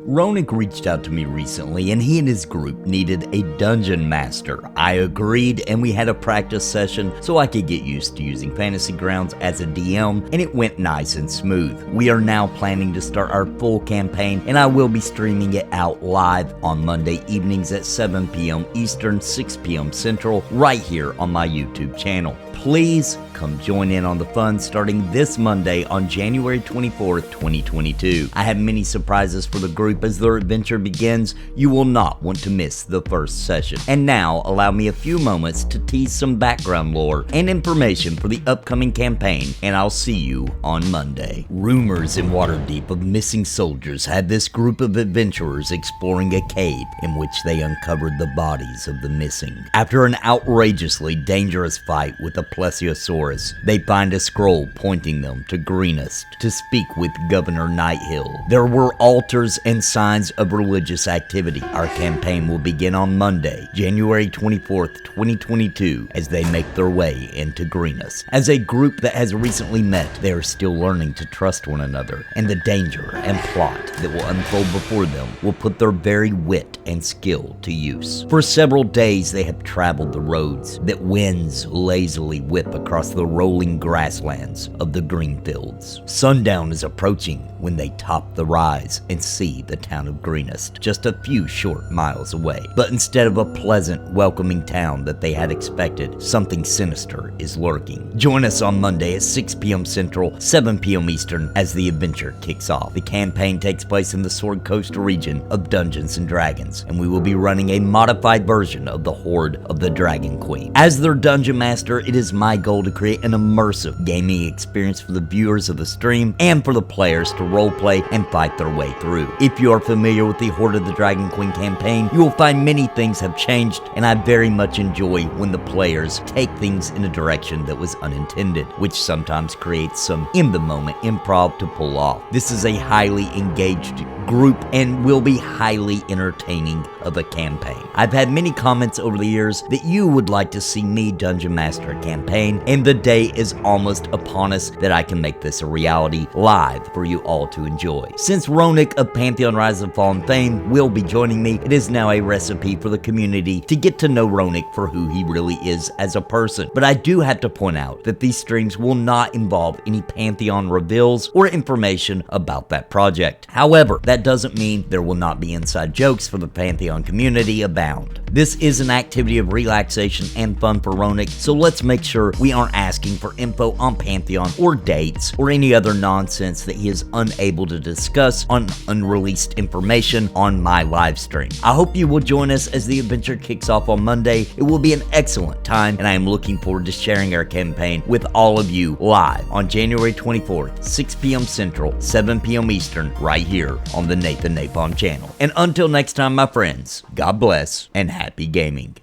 Roenick reached out to me recently and he and his group needed a dungeon master. I agreed and we had a practice session so I could get used to using Fantasy Grounds as a DM, and it went nice and smooth. We are now planning to start our full campaign and I will be streaming it out live on Monday evenings at 7 p.m. Eastern, 6 p.m. Central, right here on my YouTube channel. Please come join in on the fun starting this Monday on January 24th, 2022. I have many surprises for the group as their adventure begins. You will not want to miss the first session. And now, allow me a few moments to tease some background lore and information for the upcoming campaign, and I'll see you on Monday. Rumors in Waterdeep of missing soldiers had this group of adventurers exploring a cave in which they uncovered the bodies of the missing. After an outrageously dangerous fight with a plesiosaurus, they find a scroll pointing them to Greenest to speak with Governor Nighthill. There were altars and signs of religious activity. Our campaign will begin on Monday, January 24th, 2022, as they make their way into Greenest. As a group that has recently met, they are still learning to trust one another, and the danger and plot that will unfold before them will put their very wit and skill to use. For several days, they have traveled the roads that winds lazily whip across the rolling grasslands of the green fields. Sundown is approaching when they top the rise and see the town of Greenest, just a few short miles away. But instead of a pleasant, welcoming town that they had expected, something sinister is lurking. Join us on Monday at 6 p.m. Central, 7 p.m. Eastern as the adventure kicks off. The campaign takes place in the Sword Coast region of Dungeons & Dragons, and we will be running a modified version of the Horde of the Dragon Queen. As their dungeon master, it is my goal to create an immersive gaming experience for the viewers of the stream and for the players to roleplay and fight their way through. If you are familiar with the Horde of the Dragon Queen campaign, you will find many things have changed, and I very much enjoy when the players take things in a direction that was unintended, which sometimes creates some in-the-moment improv to pull off. This is a highly engaged group and will be highly entertaining of a campaign. I've had many comments over the years that you would like to see me dungeon master a campaign, and the day is almost upon us that I can make this a reality live for you all to enjoy. Since Roenick of Pantheon Rise and Fallen fame will be joining me, it is now a recipe for the community to get to know Roenick for who he really is as a person. But I do have to point out that these streams will not involve any Pantheon reveals or information about that project. However, that doesn't mean there will not be inside jokes for the Pantheon community abound. This is an activity of relaxation and fun for Roenick, so let's make sure we aren't asking for info on Pantheon or dates or any other nonsense that he is unable to discuss on unreleased information on my live stream. I hope you will join us as the adventure kicks off on Monday. It will be an excellent time, and I am looking forward to sharing our campaign with all of you live on January 24th, 6 p.m. Central, 7 p.m. Eastern, right here on the Nathan NAPALM channel. And until next time, my friends, God bless and happy gaming.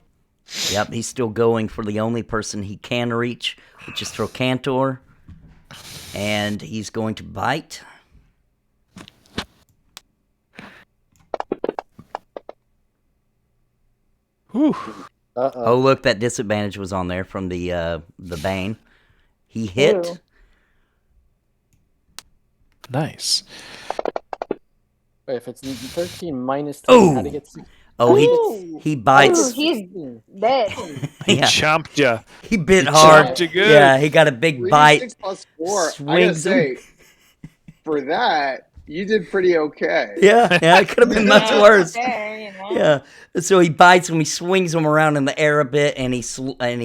Yep, he's still going for the only person he can reach, which is Trochantor. And he's going to bite. Whew. Oh, look, that disadvantage was on there from the Bane. He hit. Ew. Nice. Wait, if it's 13 minus 10, how to get 6? Oh, Ooh. he bites. Ooh, he's dead. He Yeah. chomped ya. He bit He hard. chomped you good. Yeah, he got a big bite. 3d6 plus 4. I gotta Swings him. say, for that, you did pretty okay. Yeah, it could have been much worse. There, you know. Yeah, so he bites him, he swings him around in the air a bit, and he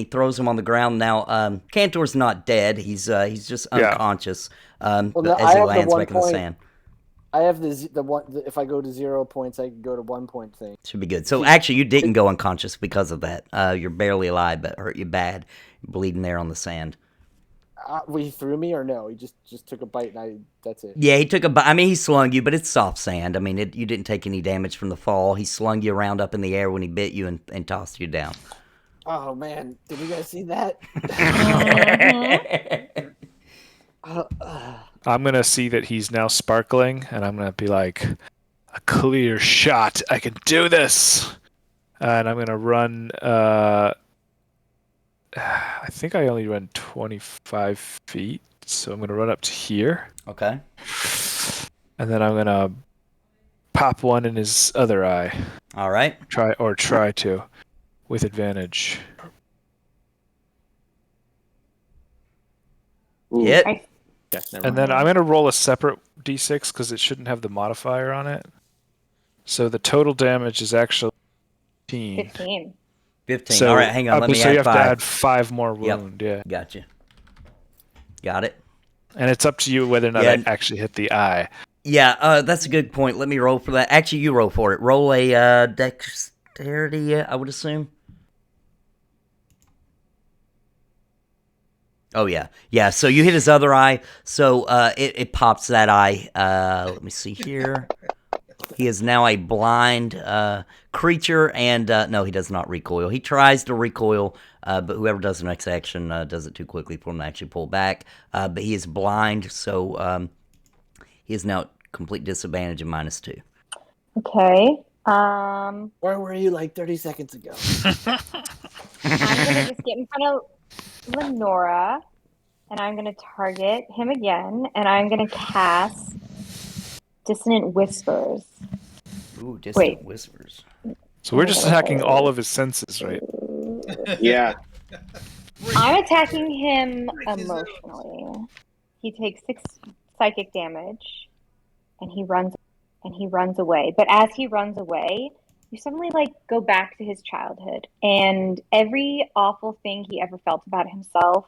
throws him on the ground. Now, Cantor's not dead; he's just unconscious Well, no, as I he have lands the 1 back in the point. sand. I have the one. If I go to 0 points, I can go to 1 point thing. Should be good. So actually, you didn't go unconscious because of that. You're barely alive, but it hurt you bad, bleeding there on the sand. He threw me or no? He just took a bite and that's it. Yeah, he took a bite. I mean, he slung you, but it's soft sand. I mean, you didn't take any damage from the fall. He slung you around up in the air when he bit you and tossed you down. Oh man, did you guys see that? I'm going to see that he's now sparkling, and I'm going to be like, a clear shot. I can do this. And I'm going to run, I think I only run 25 feet, so I'm going to run up to here. Okay. And then I'm going to pop one in his other eye. All right. Try to, with advantage. Hit. Yes, never And mind. then I'm gonna roll a separate d6 because it shouldn't have the modifier on it. So the total damage is actually 15. 15. 15. So, All right, hang on. Let me so add you have 5. to add 5 more Yep. wound. Yeah. Gotcha. Got it. And it's up to you whether or not Yeah. I actually hit the eye. Yeah, that's a good point. Let me roll for that. Actually, you roll for it. Roll a dexterity, I would assume. Oh, yeah. Yeah, so you hit his other eye, so it pops that eye. Let me see here. He is now a blind creature, and no, he does not recoil. He tries to recoil, but whoever does the next action does it too quickly for him to actually pull back. But he is blind, so he is now at complete disadvantage of -2. Okay. Where were you like 30 seconds ago? I'm gonna just get in front of Lenora, and I'm gonna target him again, and I'm gonna cast Dissonant Whispers. Ooh, distant Wait. whispers. So we're just attacking all of his senses, right? Yeah. I'm attacking him emotionally. He takes 6 psychic damage, and he runs away. But as he runs away, you suddenly go back to his childhood, and every awful thing he ever felt about himself,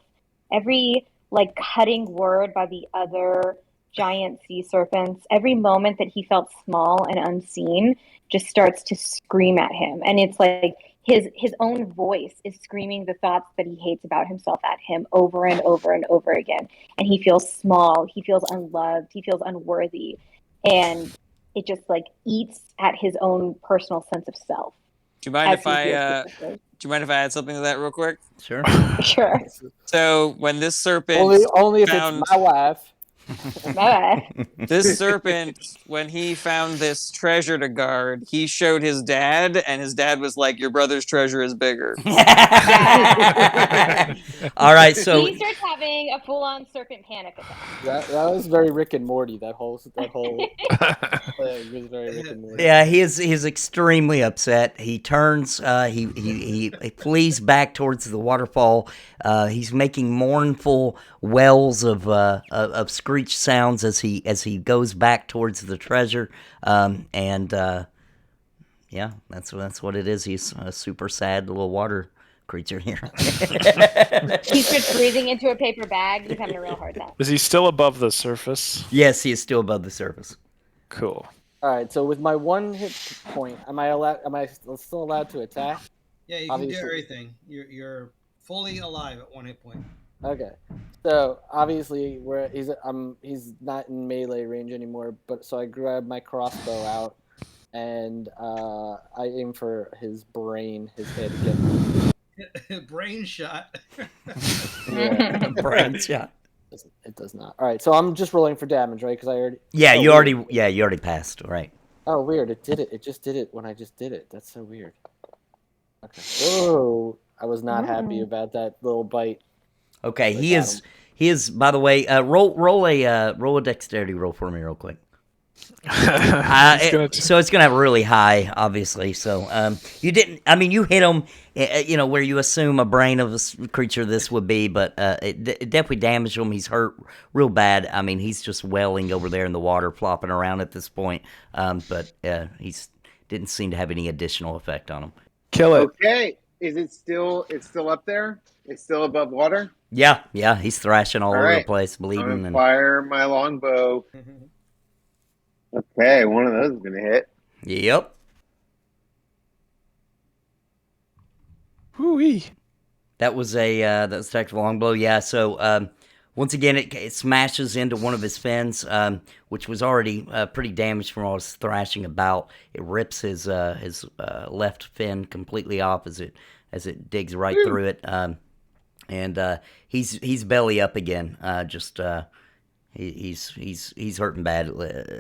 every cutting word by the other giant sea serpents, every moment that he felt small and unseen just starts to scream at him, and it's like his own voice is screaming the thoughts that he hates about himself at him over and over and over again. And he feels small, he feels unloved, he feels unworthy, and it just eats at his own personal sense of self. Do you mind as if he I hears the whispers. do you mind if I add something to that real quick? Sure. Sure. So when this serpent Only if found it's my wife. this serpent, when he found this treasure to guard, he showed his dad, and his dad was like, "Your brother's treasure is bigger." All right, so He starts having a full-on serpent panic attack. That was very Rick and Morty. That whole thing was very Rick and Morty. yeah, he is extremely upset. He turns, he flees back towards the waterfall. He's making mournful wells of screech sounds as he goes back towards the treasure. Yeah, that's what it is. He's a super sad little water creature here. He starts breathing into a paper bag. He's having a real hard time. Is he still above the surface? Yes, he is still above the surface. Cool. All right, so with my 1 hit point, am I still allowed to attack? Yeah, you Obviously. can do everything. You're fully alive at 1 hit point. Okay, so obviously he's not in melee range anymore, but so I grab my crossbow out and I aim for his brain, his head again. Brain shot. Yeah, Brain shot. it does not. All right, so I'm just rolling for damage, right? Because I already. Yeah, oh, you weird. already passed, right? Oh, weird! It did it. It just did it when I just did it. That's so weird. Okay. Oh, I was not happy about that little bite. Okay, he is. By the way, roll a dexterity roll for me real quick. So it's gonna have really high, obviously. So you didn't. I mean, you hit him. Where you assume a brain of a creature this would be, but it definitely damaged him. He's hurt real bad. I mean, he's just welling over there in the water, flopping around at this point. But he's didn't seem to have any additional effect on him. Kill it. Okay. Is it still? It's still up there. It's still above water. Yeah, he's thrashing all over the right. place, I'm bleeding. gonna And fire my longbow. Okay, one of those is gonna hit. yep. Whoo-wee. That was a tactical longbow. Yeah. So once again, it smashes into one of his fins, which was already pretty damaged from all his thrashing about. It rips his left fin completely off as it digs right through it. And he's belly up again. He's hurting bad.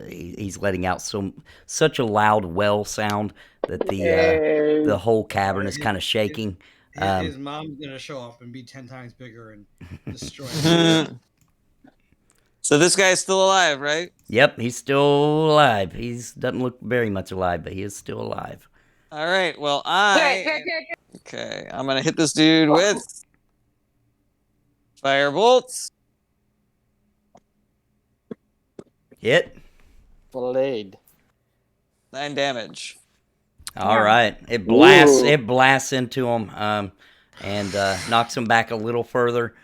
He's letting out such a loud well sound that the whole cavern is kind of shaking. His mom's gonna show up and be 10 times bigger and destroy him. So this guy's still alive, right? Yep, he's still alive. He doesn't look very much alive, but he is still alive. All right. Well, Good. okay. I'm gonna hit this dude with fire bolts. Hit. Blade. 9 damage. All right. It blasts. Ooh. It blasts into him, and knocks him back a little further.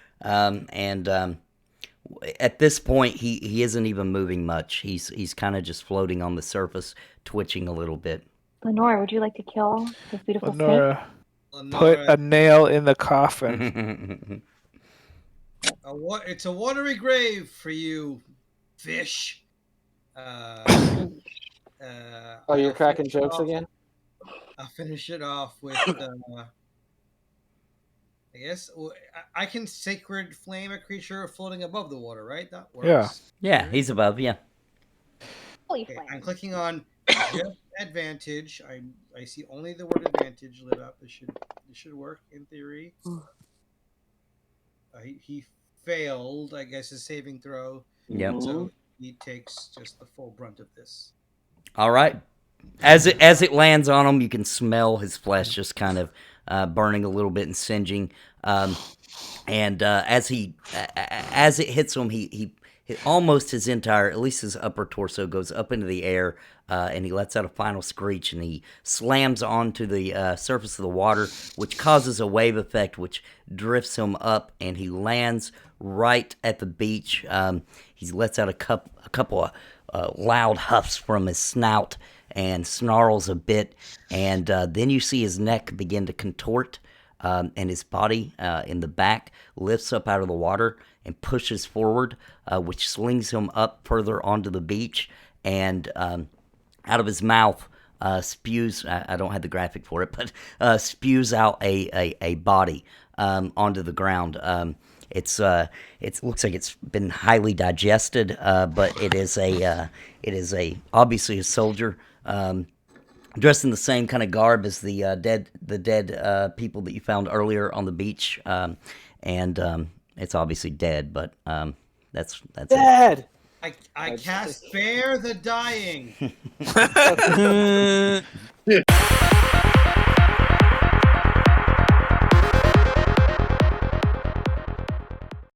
At this point, he isn't even moving much. He's kind of just floating on the surface, twitching a little bit. Lenore, would you like to kill this beautiful snake? Lenora, put a nail in the coffin. It's a watery grave for you, fish. Oh, You're cracking jokes again? I'll finish it off with. I guess I can sacred flame a creature floating above the water, right? That works. Yeah. Yeah, he's above. Yeah. Holy Okay, flame. I'm clicking on just advantage. I see only the word advantage lit up. This should work in theory. He failed, I guess, his saving throw. Yep. So he takes just the full brunt of this. All right. As it lands on him, you can smell his flesh just kind of burning a little bit and singeing. And as it hits him, he almost his entire, at least his upper torso, goes up into the air, and he lets out a final screech, and he slams onto the surface of the water, which causes a wave effect, which drifts him up, and he lands right at the beach. He lets out a couple of loud huffs from his snout and snarls a bit, and then you see his neck begin to contort, and his body in the back lifts up out of the water and pushes forward, which slings him up further onto the beach, and out of his mouth spews, I don't have the graphic for it, but spews out a body onto the ground. It looks like it's been highly digested, but it is obviously a soldier, dressed in the same kind of garb as the dead people that you found earlier on the beach, and it's obviously dead, but that's Dead! I cast Spare the Dying.